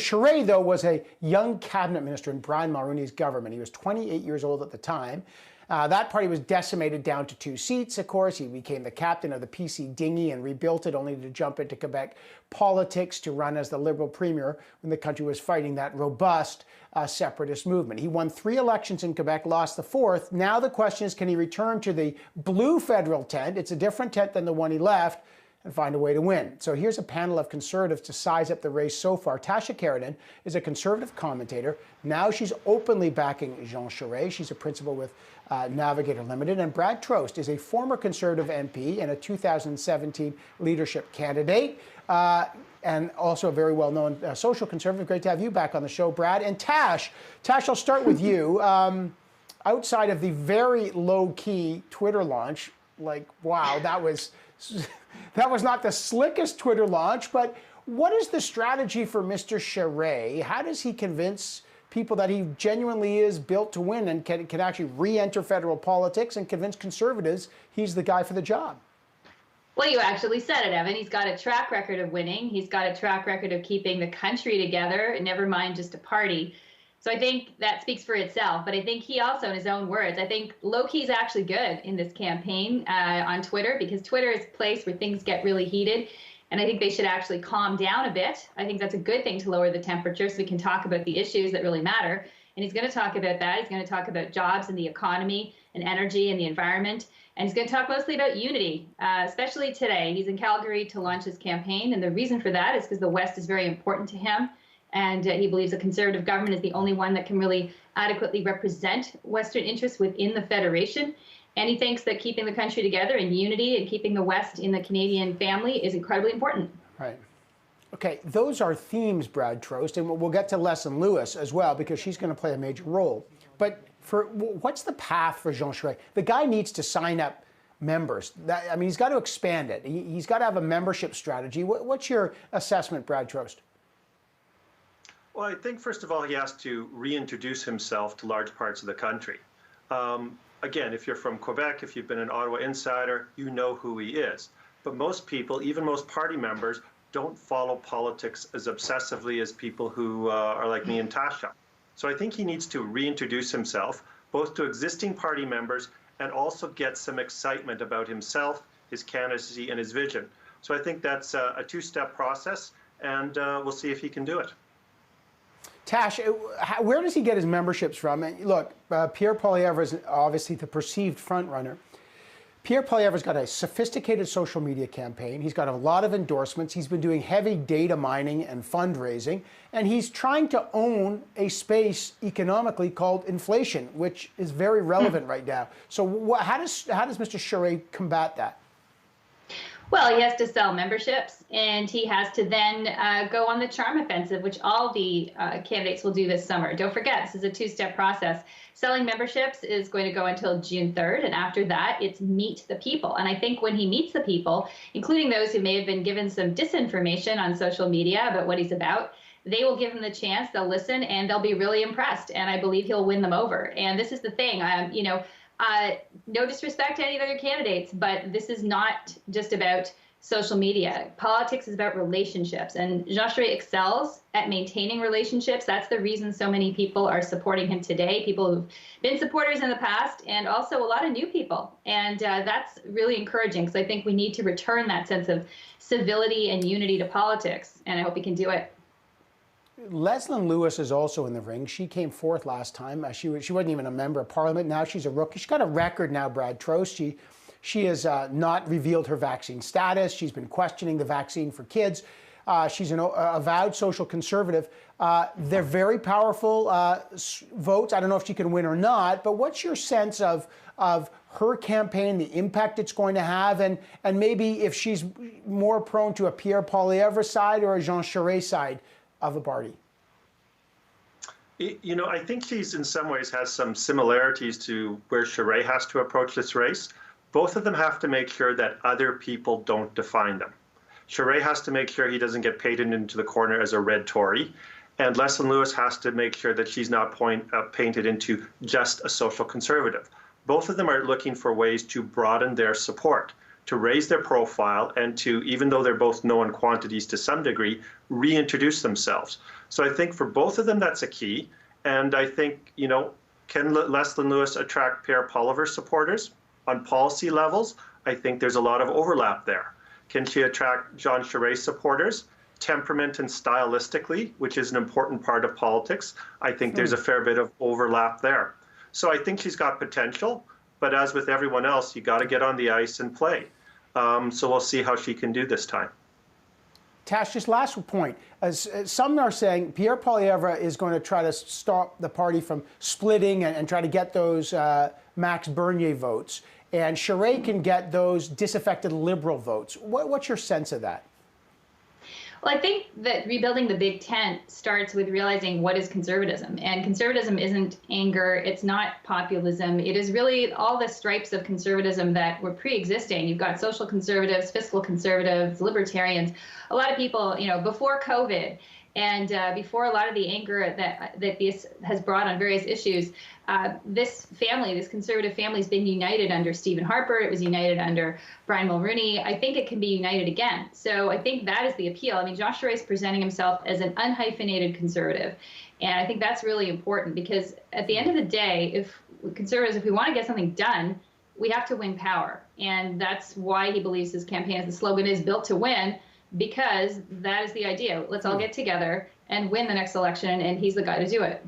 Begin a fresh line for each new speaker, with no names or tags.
Charest, though, was a young cabinet minister in Brian Mulroney's government. He was 28 years old at the time. That party was decimated down to 2 seats, of course. He became the captain of the PC dinghy and rebuilt it, only to jump into Quebec politics to run as the Liberal premier when the country was fighting that robust separatist movement. He won 3 elections in Quebec, lost the 4th. Now the question is, can he return to the blue federal tent? It's a different tent than the one he left, and find a way to win. So here's a panel of conservatives to size up the race so far. Tasha Kheiriddin is a conservative commentator. Now she's openly backing Jean Charest. She's a principal with Navigator Limited. And Brad Trost is a former conservative MP and a 2017 leadership candidate, and also a very well-known social conservative. Great to have you back on the show, Brad. And Tash, I'll start with you. Outside of the very low-key Twitter launch, like, wow, that was not the slickest Twitter launch, but what is the strategy for Mr. Charest? How does he convince people that he genuinely is built to win and can actually re-enter federal politics and convince conservatives he's the guy for the job?
Well, you actually said it, Evan. He's got a track record of winning. He's got a track record of keeping the country together, never mind just a party. So I think that speaks for itself. But I think he also, in his own words, I think low-key is actually good in this campaign on Twitter, because Twitter is a place where things get really heated. And I think they should actually calm down a bit. I think that's a good thing to lower the temperature so we can talk about the issues that really matter. And he's going to talk about that. He's going to talk about jobs and the economy and energy and the environment. And he's going to talk mostly about unity, especially today. He's in Calgary to launch his campaign. And the reason for that is because the West is very important to him. And he believes a conservative government is the only one that can really adequately represent Western interests within the Federation. And he thinks that keeping the country together in unity and keeping the West in the Canadian family is incredibly important.
Right. Okay, those are themes, Brad Trost, and we'll get to Leslyn Lewis as well, because she's going to play a major role. But what's the path for Jean Charest? The guy needs to sign up members. He's got to expand it. He's got to have a membership strategy. What's your assessment, Brad Trost?
Well, I think, first of all, he has to reintroduce himself to large parts of the country. Again, if you're from Quebec, if you've been an Ottawa insider, you know who he is. But most people, even most party members, don't follow politics as obsessively as people who are like me and Tasha. So I think he needs to reintroduce himself, both to existing party members and also get some excitement about himself, his candidacy, and his vision. So I think that's a 2-step process, and we'll see if he can do it.
Tash, where does he get his memberships from? And look, Pierre Poilievre is obviously the perceived front runner. Pierre Poilievre's got a sophisticated social media campaign. He's got a lot of endorsements. He's been doing heavy data mining and fundraising, and he's trying to own a space economically called inflation, which is very relevant right now. So how does Mr. Charest combat that?
Well, he has to sell memberships, and he has to then go on the charm offensive, which all the candidates will do this summer. Don't forget, this is a 2-step process. Selling memberships is going to go until June 3rd, and after that, it's meet the people. And I think when he meets the people, including those who may have been given some disinformation on social media about what he's about, they will give him the chance, they'll listen, and they'll be really impressed. And I believe he'll win them over. And this is the thing, no disrespect to any other candidates, but this is not just about social media. Politics is about relationships, and Jean Charest excels at maintaining relationships. That's the reason so many people are supporting him today, people who've been supporters in the past, and also a lot of new people. And that's really encouraging, because I think we need to return that sense of civility and unity to politics, and I hope he can do it.
Leslyn Lewis is also in the ring. She came 4th last time. She wasn't even a member of Parliament. Now she's a rookie. She's got a record now, Brad Trost. She has not revealed her vaccine status. She's been questioning the vaccine for kids. She's an avowed social conservative. They're very powerful votes. I don't know if she can win or not, but what's your sense of her campaign, the impact it's going to have, and maybe if she's more prone to a Pierre Poilievre side or a Jean Charest side of the party?
You know, I think she's in some ways has some similarities to where Charest has to approach this race. Both of them have to make sure that other people don't define them. Charest has to make sure he doesn't get painted into the corner as a red Tory, and Leslyn Lewis has to make sure that she's not painted into just a social conservative. Both of them are looking for ways to broaden their support. to raise their profile and to, even though they're both known quantities to some degree, reintroduce themselves. So I think for both of them, that's a key. And I think, can Leslyn Lewis attract Pierre Poilievre supporters on policy levels? I think there's a lot of overlap there. Can she attract Jean Charest supporters? Temperament and stylistically, which is an important part of politics, I think there's a fair bit of overlap there. So I think she's got potential, but as with everyone else, you got to get on the ice and play. So we'll see how she can do this time.
Tash, just last point. As some are saying, Pierre Poilievre is going to try to stop the party from splitting and try to get those Max Bernier votes. And Charest can get those disaffected Liberal votes. What's your sense of that?
Well, I think that rebuilding the big tent starts with realizing what is conservatism. And conservatism isn't anger. It's not populism. It is really all the stripes of conservatism that were pre-existing. You've got social conservatives, fiscal conservatives, libertarians, a lot of people, before COVID and before a lot of the anger that this has brought on various issues. This conservative family has been united under Stephen Harper. It was united under Brian Mulroney. I think it can be united again. So I think that is the appeal. I mean, Jean Charest presenting himself as an unhyphenated conservative. And I think that's really important because at the end of the day, if conservatives, if we want to get something done, we have to win power. And that's why he believes his campaign, the slogan is built to win, because that is the idea. Let's all get together and win the next election, and he's the guy to do it.